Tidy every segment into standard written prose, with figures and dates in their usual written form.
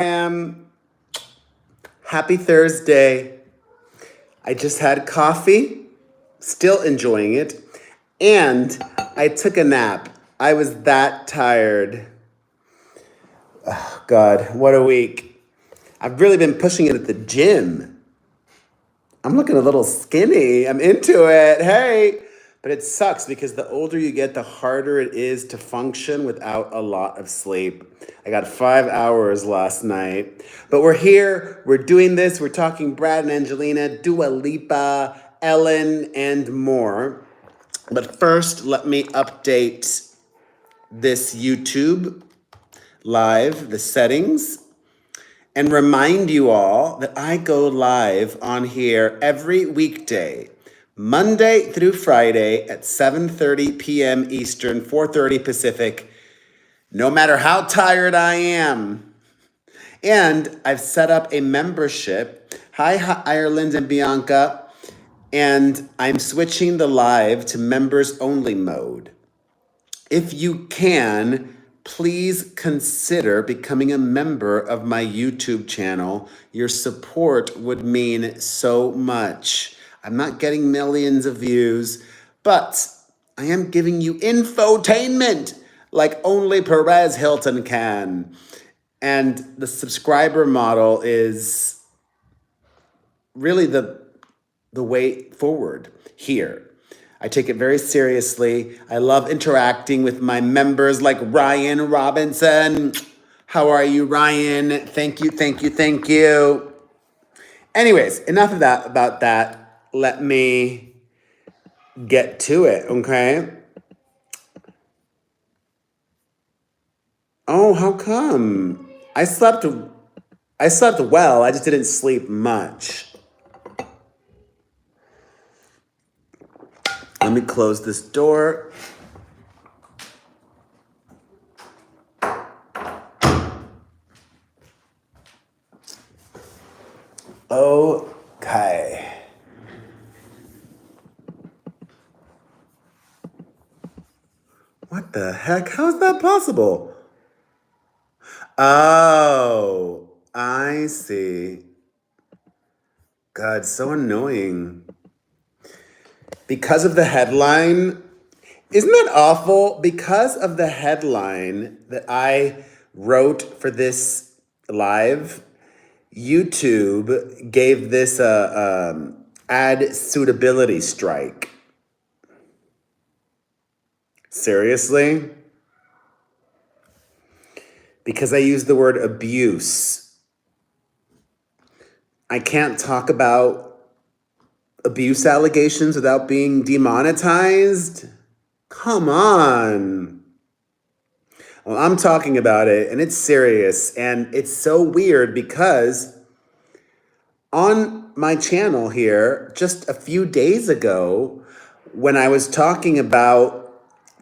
Happy Thursday. I just had coffee, still enjoying it, and I took a nap. I was that tired. God, what a week. I've really been pushing it at the gym. I'm looking a little skinny. I'm into it. Hey. But it sucks because the older you get, the harder it is to function without a lot of sleep. I got 5 hours last night. But we're here, we're doing this, we're talking Brad and Angelina, Dua Lipa, Ellen, and more. But first, let me update this YouTube live, the settings, and remind you all that I go live on here every weekday, Monday through Friday at 7:30 p.m. Eastern, 4:30 Pacific, no matter how tired I am. And I've set up a membership. Hi, Ireland and Bianca. And I'm switching the live to members only mode. If you can, please consider becoming a member of my YouTube channel. Your support would mean so much. I'm not getting millions of views, but I am giving you infotainment like only Perez Hilton can. And the subscriber model is really the way forward here. I take it very seriously. I love interacting with my members like Ryan Robinson. How are you, Ryan? Thank you, thank you, thank you. Anyways, enough of that about that. Let me get to it, okay? Oh, how come? I slept well. I just didn't sleep much. Let me close this door. Okay. What the heck? How is that possible? Oh, I see. God, so annoying. Because of the headline, isn't that awful? Because of the headline that I wrote for this live, YouTube gave this a ad suitability strike. Seriously? Because I used the word abuse. I can't talk about abuse allegations without being demonetized? Come on. Well, I'm talking about it, and it's serious, and it's so weird because on my channel here, just a few days ago, when I was talking about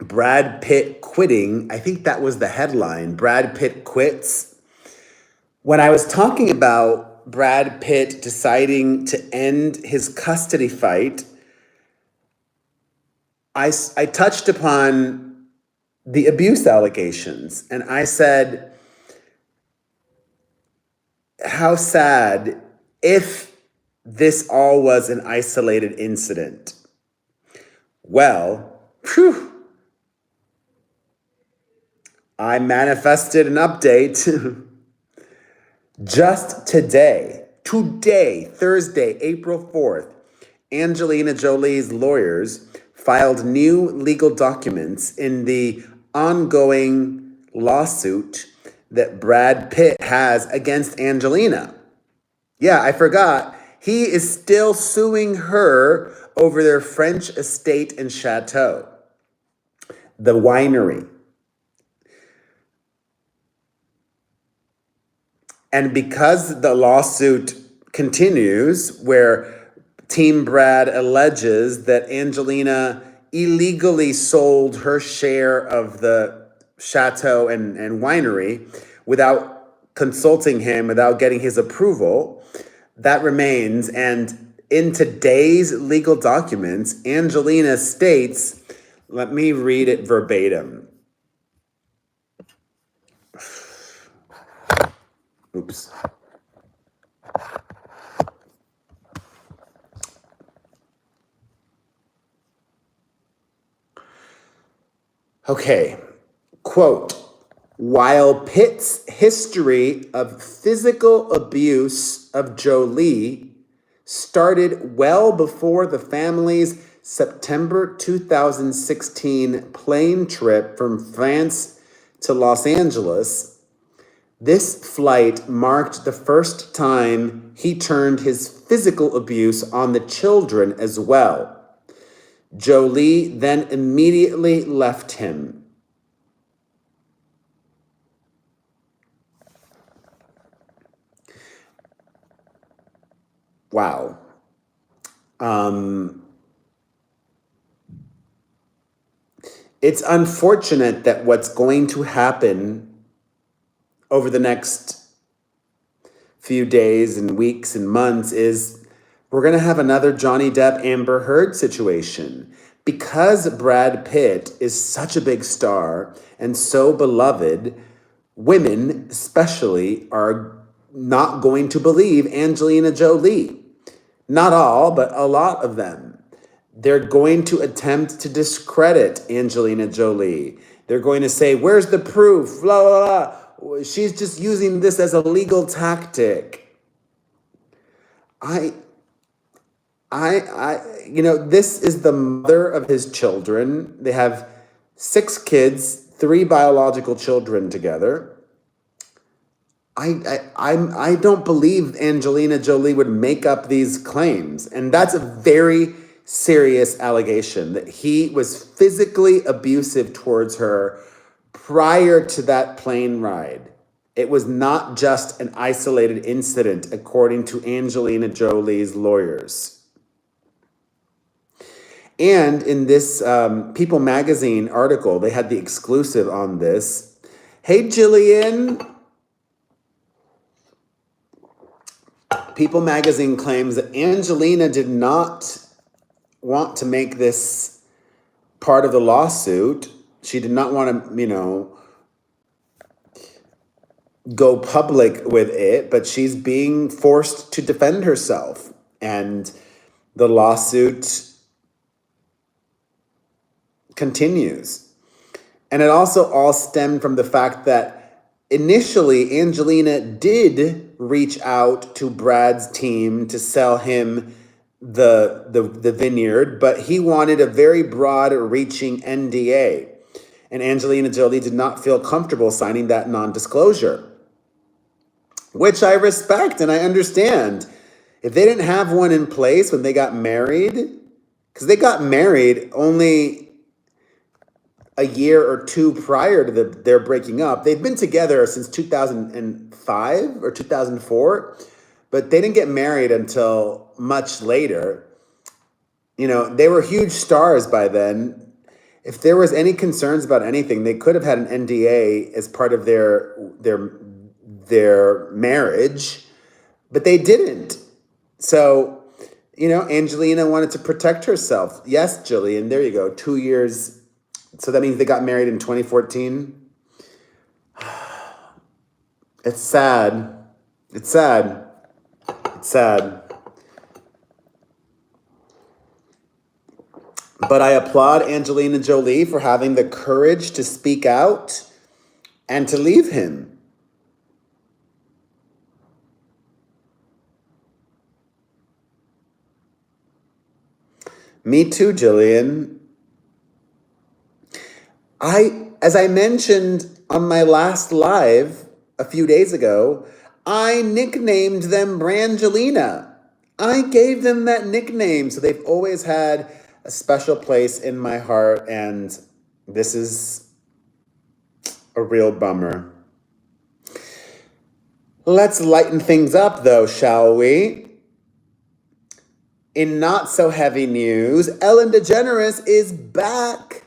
Brad Pitt quitting, I think that was the headline, Brad Pitt quits. When I was talking about Brad Pitt deciding to end his custody fight, I touched upon the abuse allegations, and I said, how sad if this all was an isolated incident. Well, phew, I manifested an update just today, Thursday, April 4th. Angelina Jolie's lawyers filed new legal documents in the ongoing lawsuit that Brad Pitt has against Angelina. Yeah, I forgot. He is still suing her over their French estate and chateau, the winery. And because the lawsuit continues, where Team Brad alleges that Angelina illegally sold her share of the chateau and winery without consulting him, without getting his approval, that remains. And in today's legal documents, Angelina states, let me read it verbatim. Oops. Okay, quote, while Pitt's history of physical abuse of Jolie started well before the family's September 2016 plane trip from France to Los Angeles, this flight marked the first time he turned his physical abuse on the children as well. Jolie then immediately left him. Wow. It's unfortunate that what's going to happen over the next few days and weeks and months is we're going to have another Johnny Depp Amber Heard situation. Because Brad Pitt is such a big star and so beloved, women especially are not going to believe Angelina Jolie. Not all, but a lot of them. They're going to attempt to discredit Angelina Jolie. They're going to say, where's the proof? Blah, blah, blah. She's just using this as a legal tactic. This is the mother of his children. They have 6 kids, 3 biological children together. I don't believe Angelina Jolie would make up these claims. And that's a very serious allegation that he was physically abusive towards her prior to that plane ride. It was not just an isolated incident, according to Angelina Jolie's lawyers. And in this People magazine article, they had the exclusive on this. Hey, Jillian. People magazine claims that Angelina did not want to make this part of the lawsuit. She did not want to, go public with it, but she's being forced to defend herself. And the lawsuit continues. And it also all stemmed from the fact that initially Angelina did reach out to Brad's team to sell him the vineyard, but he wanted a very broad reaching NDA. And Angelina Jolie did not feel comfortable signing that non-disclosure, which I respect and I understand. If they didn't have one in place when they got married, because they got married only a year or 2 prior to their breaking up. They've been together since 2005 or 2004, but they didn't get married until much later. They were huge stars by then. If there was any concerns about anything, they could have had an NDA as part of their marriage, but they didn't. So, Angelina wanted to protect herself. Yes, Jillian, there you go. 2 years. So that means they got married in 2014. It's sad. It's sad. It's sad. But I applaud Angelina Jolie for having the courage to speak out and to leave him. Me too, Jillian. As I mentioned on my last live a few days ago, I nicknamed them Brangelina. I gave them that nickname, so they've always had a special place in my heart, and this is a real bummer. Let's lighten things up, though, shall we? In not so heavy news, Ellen DeGeneres is back.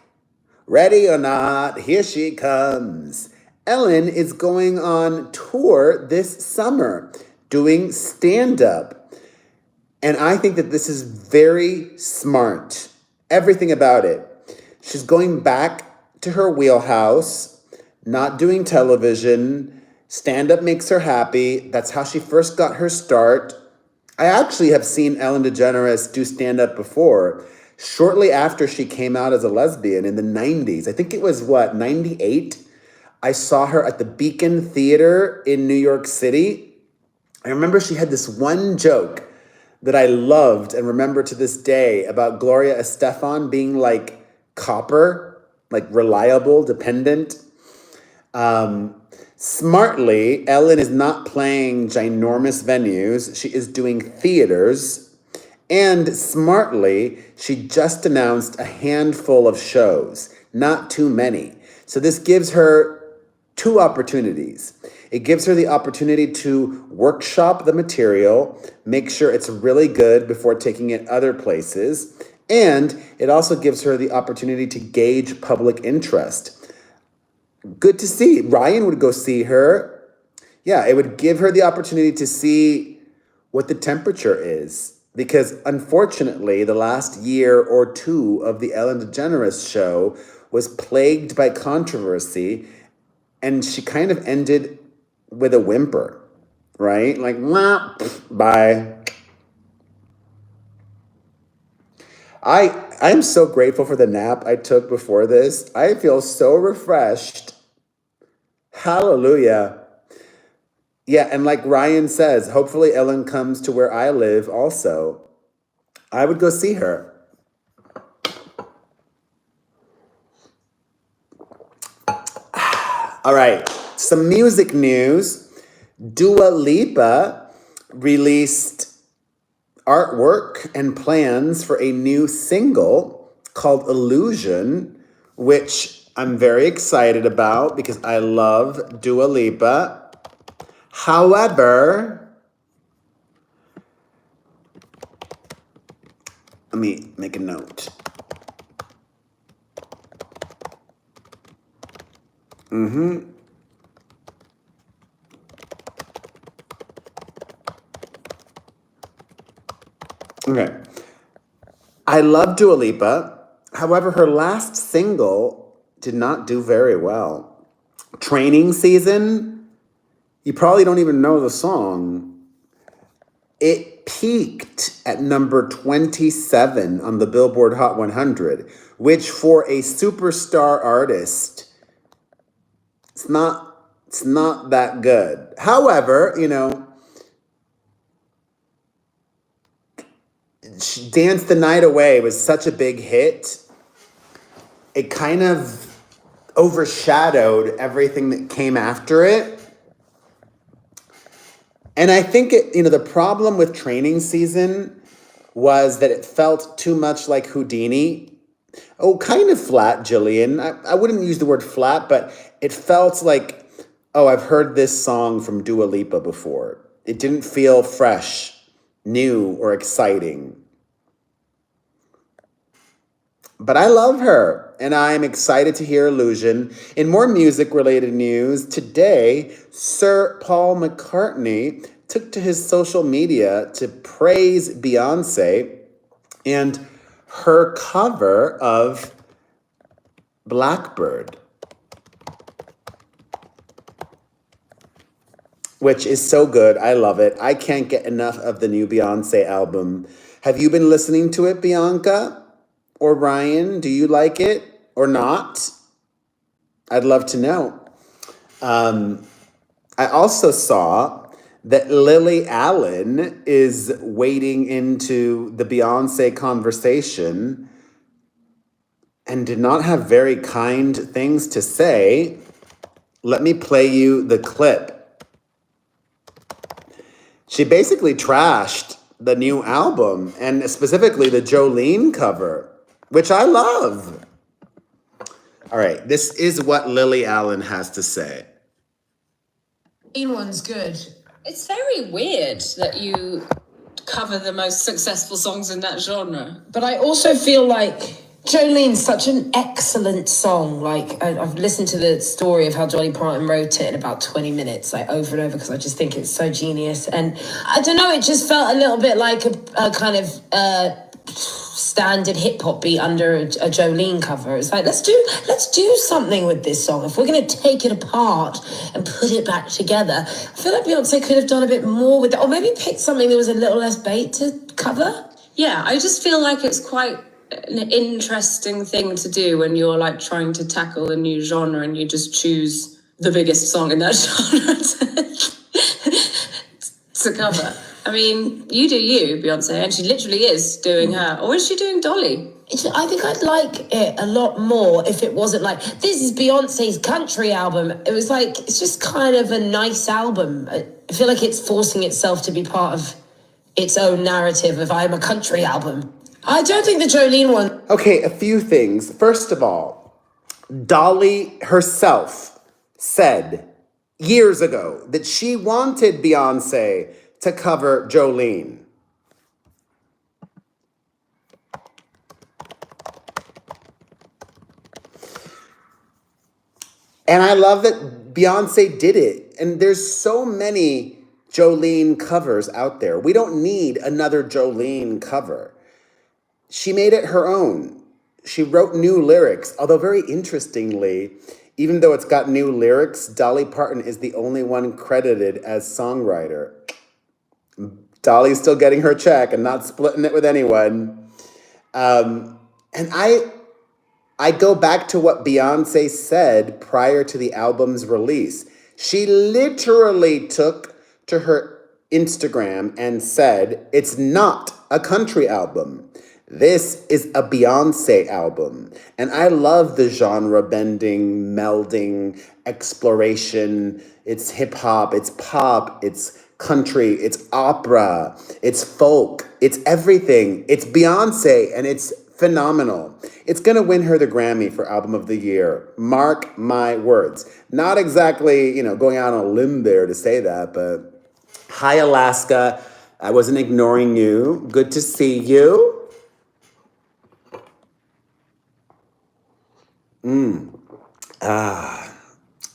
Ready or not, here she comes. Ellen is going on tour this summer, doing stand-up. And I think that this is very smart. Everything about it. She's going back to her wheelhouse, not doing television, Stand up makes her happy. That's how she first got her start. I actually have seen Ellen DeGeneres do stand up before, shortly after she came out as a lesbian in the 90s. I think it was 98? I saw her at the Beacon Theater in New York City. I remember she had this one joke that I loved and remember to this day about Gloria Estefan being like copper, like reliable, dependent. Smartly, Ellen is not playing ginormous venues. She is doing theaters. And smartly, she just announced a handful of shows, not too many. So this gives her two opportunities. It gives her the opportunity to workshop the material, make sure it's really good before taking it other places. And it also gives her the opportunity to gauge public interest. Good to see. Ryan would go see her. Yeah, it would give her the opportunity to see what the temperature is. Because unfortunately, the last year or two of the Ellen DeGeneres show was plagued by controversy, and she kind of ended with a whimper, right? Like, "Mwah, bye." I'm so grateful for the nap I took before this. I feel so refreshed. Hallelujah. Yeah, and like Ryan says, hopefully Ellen comes to where I live also. I would go see her. All right, some music news. Dua Lipa released artwork and plans for a new single called Illusion, which I'm very excited about because I love Dua Lipa. However, let me make a note. Okay. I love Dua Lipa. However, her last single did not do very well. Training Season, you probably don't even know the song. It peaked at number 27 on the Billboard Hot 100, which for a superstar artist, it's not that good. However, Dance the Night Away was such a big hit. It kind of overshadowed everything that came after it. And I think the problem with Training Season was that it felt too much like Houdini. Oh, kind of flat, Jillian. I wouldn't use the word flat, but it felt like, oh, I've heard this song from Dua Lipa before. It didn't feel fresh, new, or exciting. But I love her, and I'm excited to hear Illusion. In more music-related news, today, Sir Paul McCartney took to his social media to praise Beyonce and her cover of Blackbird, which is so good. I love it. I can't get enough of the new Beyonce album. Have you been listening to it, Bianca? Or Ryan, do you like it or not? I'd love to know. I also saw that Lily Allen is wading into the Beyonce conversation and did not have very kind things to say. Let me play you the clip. She basically trashed the new album and specifically the Jolene cover, which I love. All right, this is what Lily Allen has to say. One's good. It's very weird that you cover the most successful songs in that genre. But I also feel like Jolene's such an excellent song. Like, I've listened to the story of how Dolly Parton wrote it in about 20 minutes, like over and over, because I just think it's so genius. And I don't know, it just felt a little bit like a kind of standard hip hop beat under a Jolene cover. It's like, let's do something with this song. If we're going to take it apart and put it back together, I feel like Beyonce could have done a bit more with it, or maybe picked something that was a little less bait to cover. Yeah, I just feel like it's quite an interesting thing to do when you're like trying to tackle a new genre and you just choose the biggest song in that genre to cover. I mean, you do you, Beyonce, and she literally is doing her. Or is she doing Dolly? I think I'd like it a lot more if it wasn't like, this is Beyonce's country album. It was like, it's just kind of a nice album. I feel like it's forcing itself to be part of its own narrative of I'm a country album. I don't think the Jolene one. Okay, a few things. First of all, Dolly herself said years ago that she wanted Beyonce to cover Jolene. And I love that Beyonce did it. And there's so many Jolene covers out there. We don't need another Jolene cover. She made it her own. She wrote new lyrics, although very interestingly, even though it's got new lyrics, Dolly Parton is the only one credited as songwriter. Dolly's still getting her check and not splitting it with anyone. And I go back to what Beyonce said prior to the album's release. She literally took to her Instagram and said, it's not a country album. This is a Beyonce album. And I love the genre bending, melding, exploration. It's hip hop, it's pop, it's country, it's opera, it's folk, it's everything. It's Beyonce and it's phenomenal. It's gonna win her the Grammy for Album of the Year. Mark my words. Not exactly, going out on a limb there to say that, but hi, Alaska. I wasn't ignoring you. Good to see you.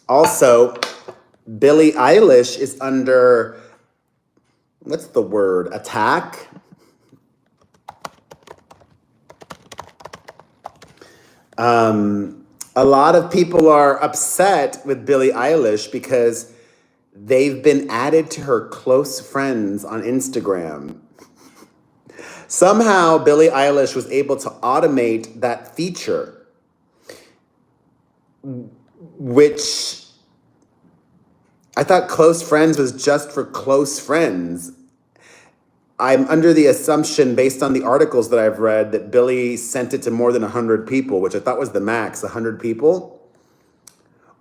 Also, Billie Eilish is under, what's the word? Attack? A lot of people are upset with Billie Eilish because they've been added to her close friends on Instagram. Somehow, Billie Eilish was able to automate that feature, which I thought close friends was just for close friends. I'm under the assumption, based on the articles that I've read, that Billie sent it to more than 100 people, which I thought was the max, 100 people.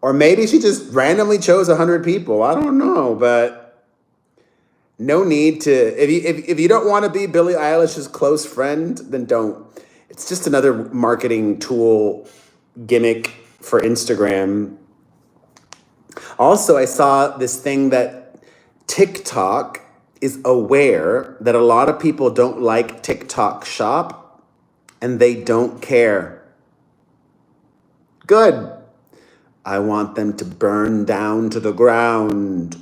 Or maybe she just randomly chose 100 people. I don't know, but no need to. If you don't want to be Billie Eilish's close friend, then don't. It's just another marketing tool gimmick for Instagram. Also, I saw this thing that TikTok is aware that a lot of people don't like TikTok Shop and they don't care. Good. I want them to burn down to the ground.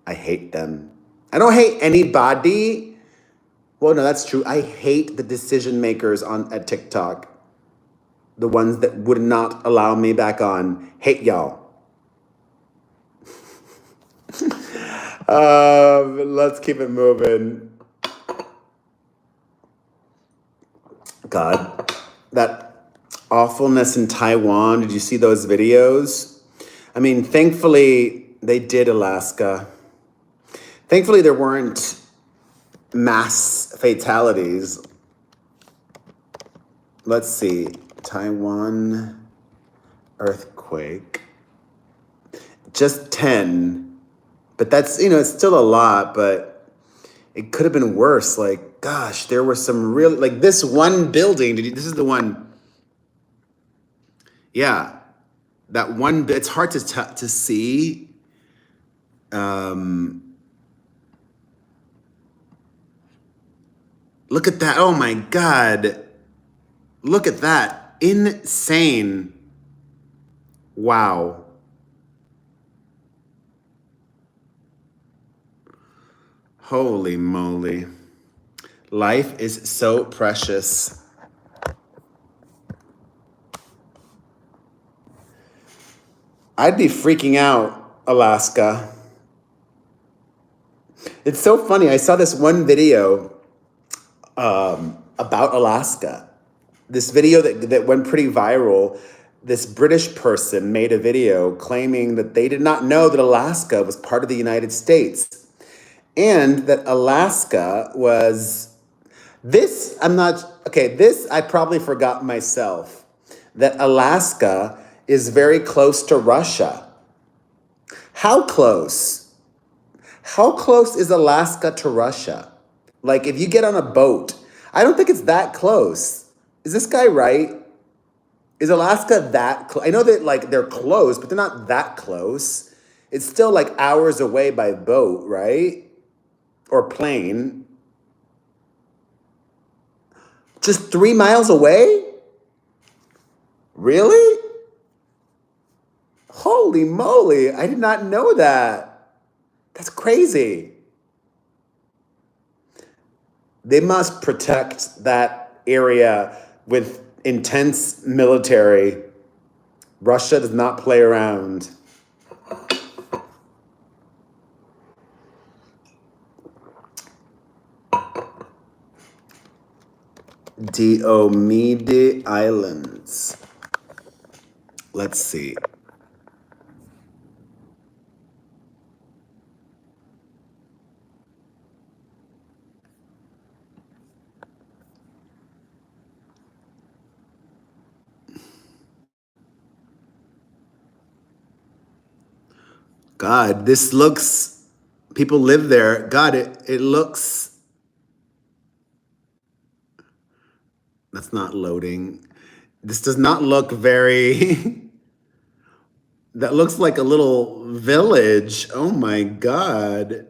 I hate them. I don't hate anybody. Well, no, that's true. I hate the decision makers at TikTok. The ones that would not allow me back on. Hate y'all. Let's keep it moving. God, that awfulness in Taiwan. Did you see those videos? I mean, thankfully they did, Alaska. Thankfully there weren't mass fatalities. Let's see. Taiwan earthquake. Just 10. But that's, it's still a lot, but it could have been worse. Like, gosh, there were some really, like this one building, this is the one. Yeah, that one, it's hard to see. Look at that. Oh my God. Look at that. Insane. Wow. Holy moly. Life is so precious. I'd be freaking out, Alaska. It's so funny. I saw this one video about Alaska. This video that went pretty viral. This British person made a video claiming that they did not know that Alaska was part of the United States. And that Alaska was this, this I probably forgot myself. That Alaska is very close to Russia. How close? How close is Alaska to Russia? Like if you get on a boat, I don't think it's that close. Is this guy right? Is Alaska that close? I know that like they're close, but they're not that close. It's still like hours away by boat, right? Or plane. Just 3 miles away? Really? Holy moly, I did not know that. That's crazy. They must protect that area with intense military. Russia does not play around. Diomede Islands. Let's see. God, this looks, people live there. God, it looks, that's not loading. This does not look very, that looks like a little village. Oh my God.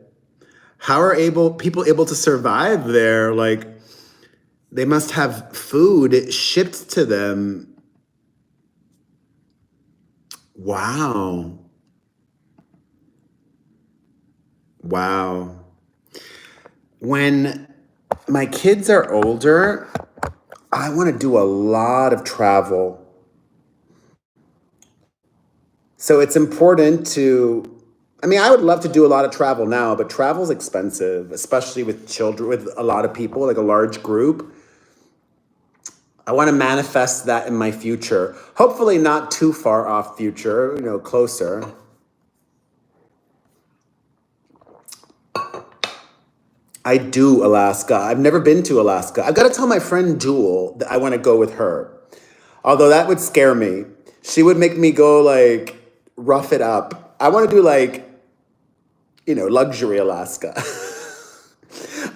How are people able to survive there? Like, they must have food shipped to them. Wow. Wow. When my kids are older, I want to do a lot of travel. So it's important to, I would love to do a lot of travel now, but travel's expensive, especially with children, with a lot of people, like a large group. I want to manifest that in my future. Hopefully not too far off future, closer. I do Alaska. I've never been to Alaska. I've got to tell my friend Jewel that I want to go with her. Although that would scare me. She would make me go like rough it up. I want to do like, luxury Alaska.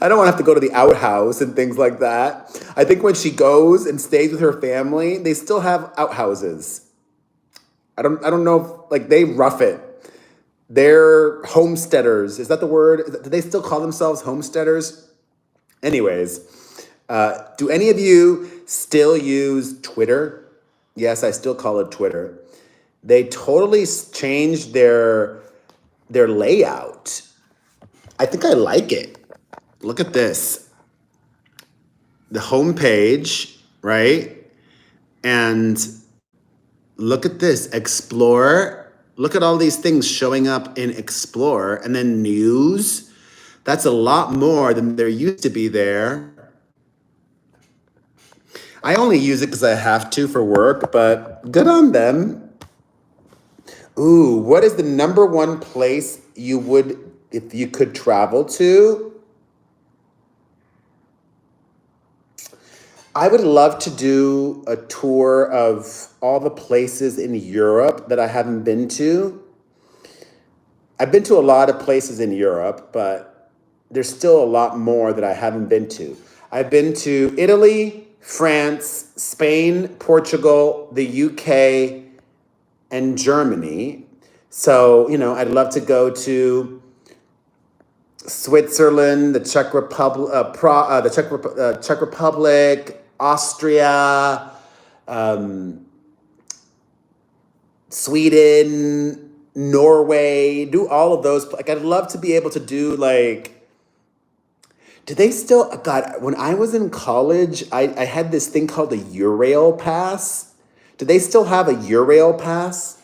I don't want to have to go to the outhouse and things like that. I think when she goes and stays with her family, they still have outhouses. I don't know if like they rough it. They're homesteaders. Is that the word? Do they still call themselves homesteaders? Anyways, do any of you still use Twitter? Yes, I still call it Twitter. They totally changed their layout. I think I like it. Look at this. The homepage, right? And look at this, Explore. Look at all these things showing up in Explore, and then news. That's a lot more than there used to be there. I only use it because I have to for work, but good on them. Ooh, what is the number one place you would, if you could travel to? I would love to do a tour of all the places in Europe that I haven't been to. I've been to a lot of places in Europe, but there's still a lot more that I haven't been to. I've been to Italy, France, Spain, Portugal, the UK, and Germany. So, I'd love to go to Switzerland, the Czech Republic, Austria, Sweden, Norway, do all of those. Like, I'd love to be able to do Do they still, God, when I was in college, I had this thing called the Eurail Pass. Do they still have a Eurail Pass?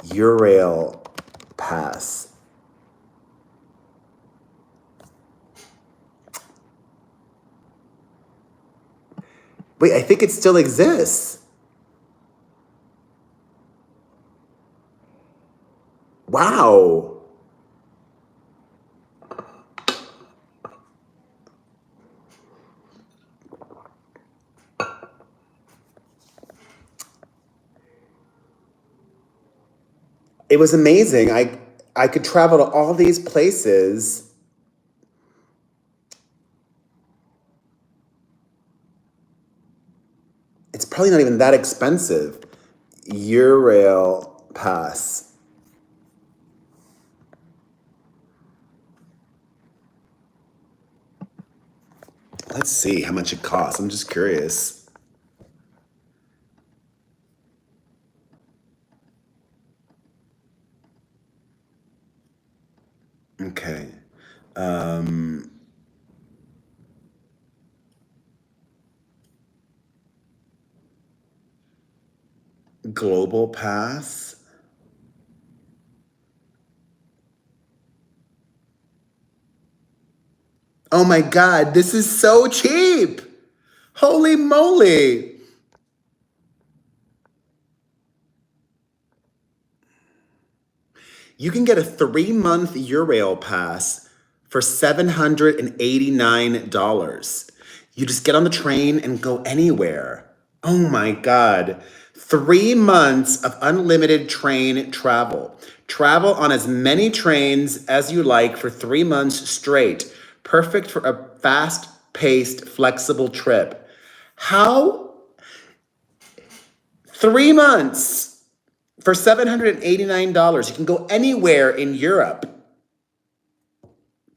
Eurail Pass. Wait, I think it still exists. Wow. It was amazing. I could travel to all these places. It's probably not even that expensive. Eurail Pass. Let's see how much it costs. I'm just curious. Okay. Global Pass. Oh my God, this is so cheap. Holy moly. You can get a 3-month Eurail Pass for $789. You just get on the train and go anywhere. Oh my God. 3 months of unlimited train travel. Travel on as many trains as you like for 3 months straight. Perfect for a fast-paced, flexible trip. How? 3 months for $789. You can go anywhere in Europe.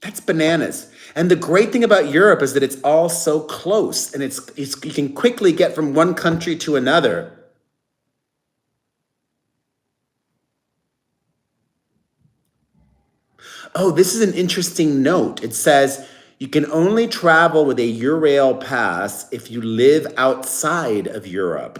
That's bananas. And the great thing about Europe is that it's all so close, and it's you can quickly get from one country to another. Oh, this is an interesting note. It says you can only travel with a Eurail pass if you live outside of Europe.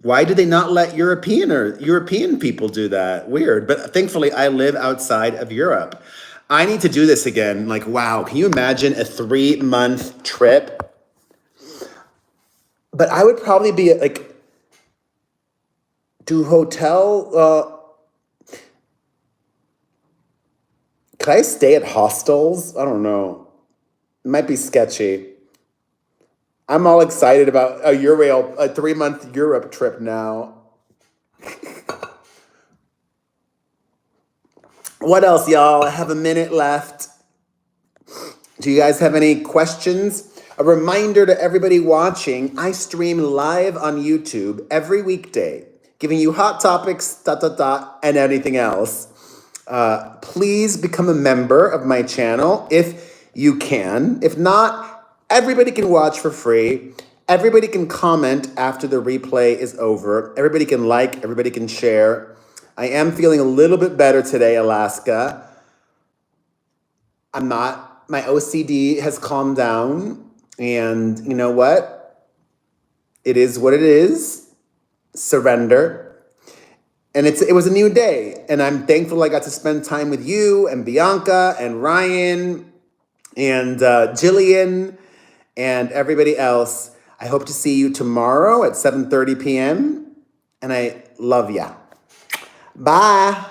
Why do they not let European people do that? Weird. But thankfully, I live outside of Europe. I need to do this again. Like, wow, can you imagine a 3-month trip? But I would probably be like, do could I stay at hostels? I don't know. It might be sketchy. I'm all excited about a 3-month Europe trip now. What else, y'all? I have a minute left. Do you guys have any questions? A reminder to everybody watching, I stream live on YouTube every weekday, giving you hot topics, and anything else. Please become a member of my channel if you can. If not, everybody can watch for free. Everybody can comment after the replay is over. Everybody can like, everybody can share. I am feeling a little bit better today, Alaska. My OCD has calmed down, and you know what? It is what it is. Surrender. And it was a new day, and I'm thankful I got to spend time with you and Bianca and Ryan and Jillian and everybody else. I hope to see you tomorrow at 7:30 p.m. And I love ya. Bye.